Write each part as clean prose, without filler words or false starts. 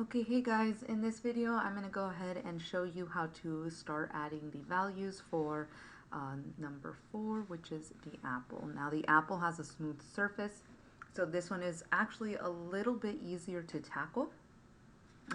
Okay, hey guys, in this video I'm going to go ahead and show you how to start adding the values for number 4, which is the apple. Now the apple has a smooth surface, so this one is actually a little bit easier to tackle.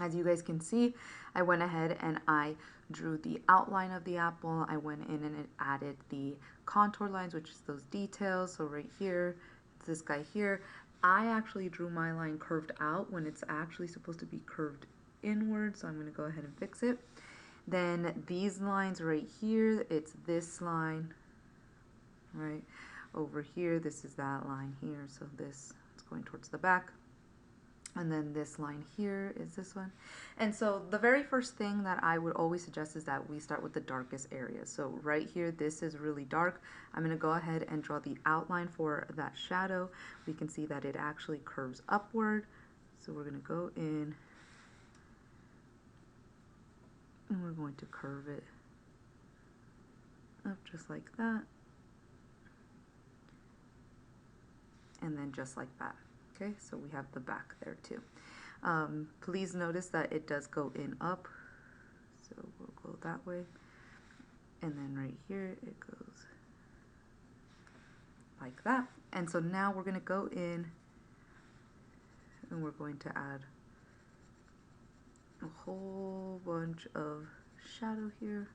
As you guys can see, I went ahead and I drew the outline of the apple. I went in and it added the contour lines, which is those details. So right here, it's this guy here. I actually drew my line curved out when it's actually supposed to be curved inward. So I'm going to go ahead and fix it. Then these lines right here, it's this line right over here. This is that line here. So this is going towards the back. And then this line here is this one. And so the very first thing that I would always suggest is that we start with the darkest area. So right here, this is really dark. I'm going to go ahead and draw the outline for that shadow. We can see that it actually curves upward. So we're going to go in and we're going to curve it up just like that. And then just like that. Okay, so we have the back there too. Please notice that it does go in up. So we'll go that way. And then right here it goes like that. And so now we're going to go in and we're going to add a whole bunch of shadow here.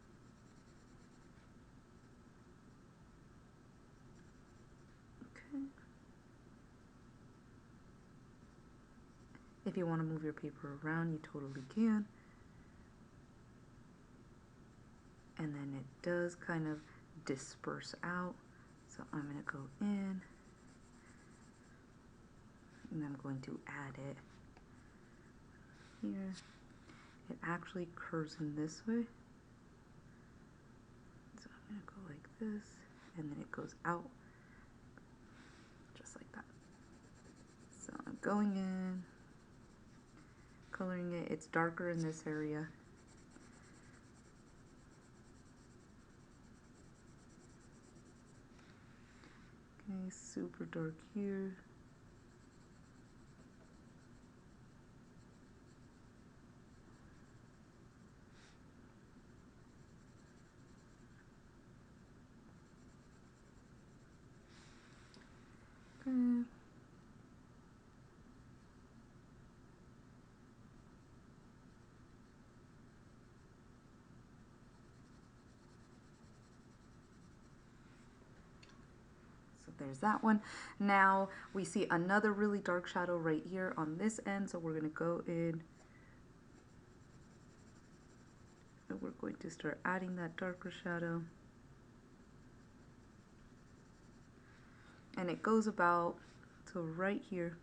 Okay. If you want to move your paper around, you totally can. And then it does kind of disperse out. So I'm going to go in and I'm going to add it here. It actually curves in this way. So I'm going to go like this and then it goes out just like that. So I'm going in, coloring it. It's darker in this area. Okay, super dark here. Okay. So there's that one. Now we see another really dark shadow right here on this end. So we're going to go in and we're going to start adding that darker shadow. And it goes about to right here.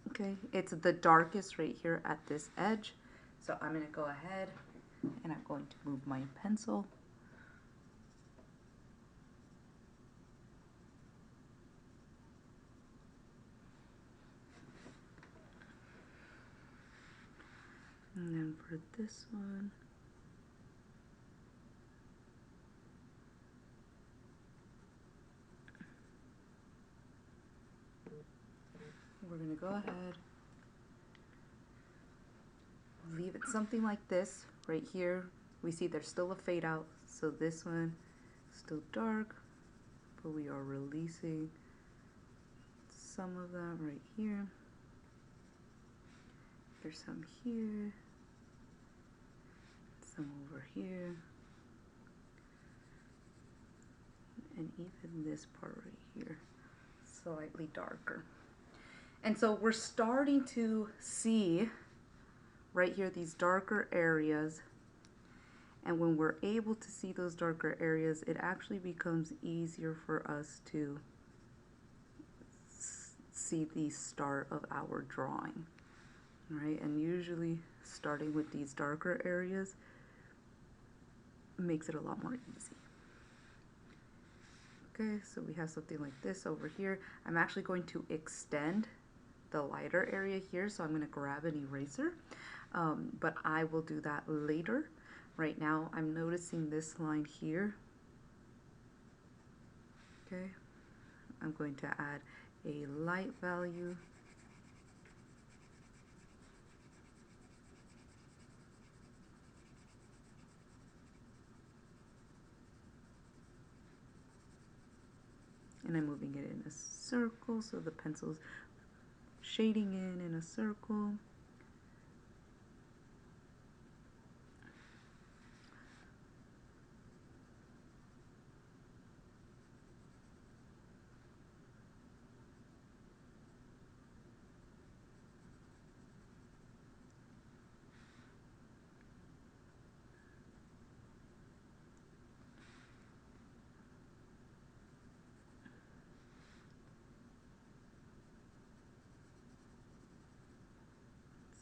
Okay, it's the darkest right here at this edge. So I'm going to go ahead and I'm going to move my pencil. And then for this one, we're going to go ahead, leave it something like this right here. We see there's still a fade out, so this one still dark, but we are releasing some of that right here. There's some here, some over here, and even this part right here, slightly darker. And so we're starting to see right here these darker areas, and when we're able to see those darker areas, it actually becomes easier for us to see the start of our drawing, right? And usually starting with these darker areas makes it a lot more easy. Okay, so we have something like this over here. I'm actually going to extend the lighter area here, so I'm going to grab an eraser, but I will do that later. Right now I'm noticing this line here. Okay, I'm going to add a light value. And I'm moving it in a circle, so the pencil's shading in a circle.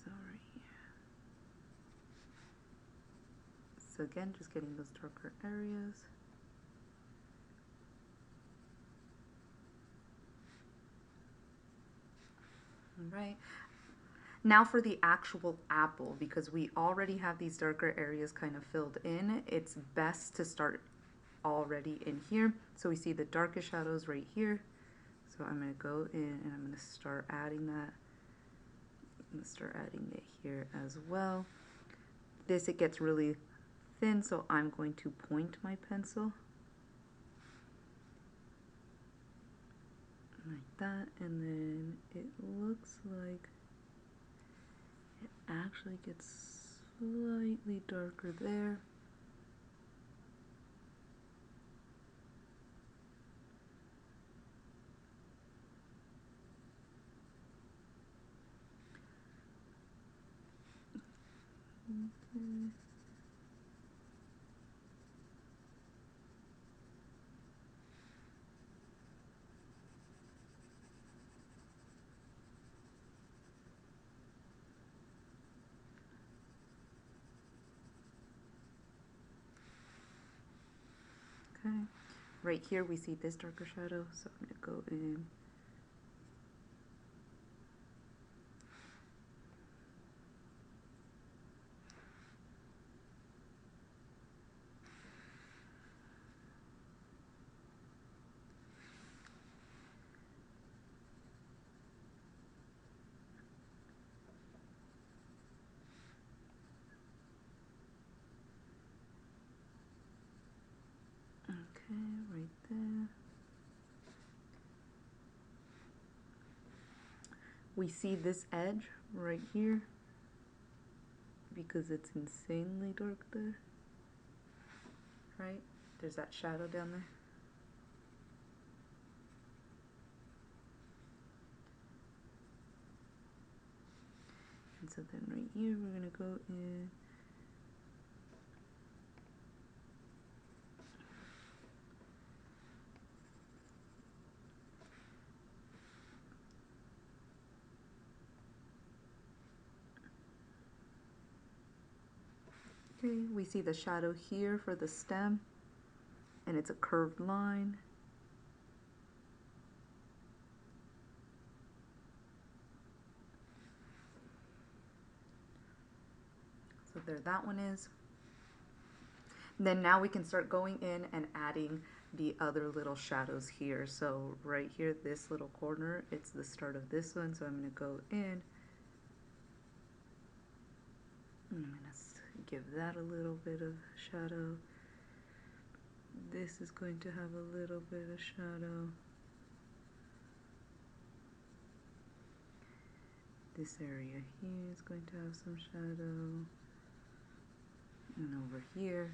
So right here. So again, just getting those darker areas. All right. Now for the actual apple, because we already have these darker areas kind of filled in, it's best to start already in here. So we see the darkest shadows right here. So I'm going to go in and I'm going to start adding that. I'm going to start adding it here as well. This, it gets really thin, so I'm going to point my pencil like that, and then it looks like it actually gets slightly darker there. Okay. Okay, right here we see this darker shadow, so I'm going to go in. Okay, right there. We see this edge right here because it's insanely dark there, right? There's that shadow down there. And so then right here we're going to go in. Okay, we see the shadow here for the stem, and it's a curved line. So there that one is. Then now we can start going in and adding the other little shadows here. So right here, this little corner, it's the start of this one. So I'm going to go in. I'm going to give that a little bit of shadow. This is going to have a little bit of shadow. This area here is going to have some shadow. And over here,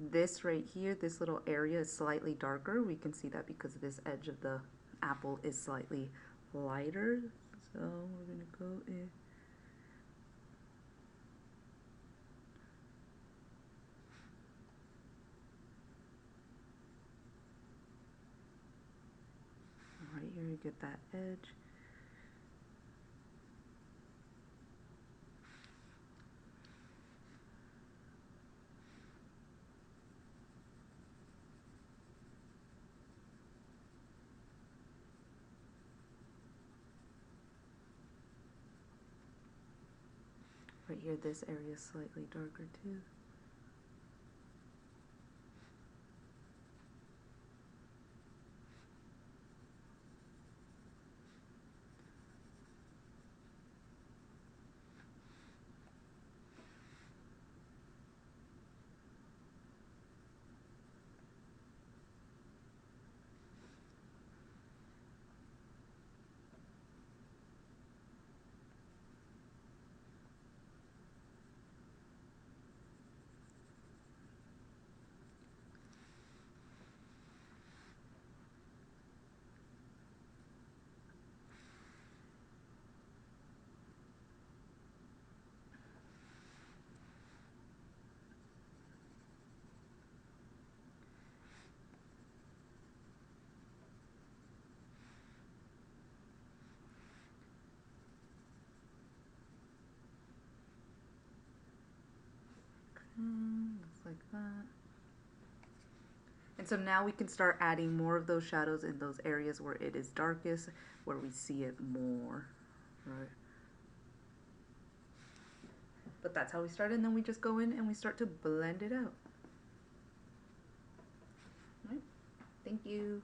this right here, this little area is slightly darker. We can see that because this edge of the apple is slightly lighter. So we're going to go in. Right here, you get that edge. Right here, this area is slightly darker too. that. And so now we can start adding more of those shadows in those areas where it is darkest, where we see it more, right? But that's how we start, and then we just go in and we start to blend it out. All right? Thank you.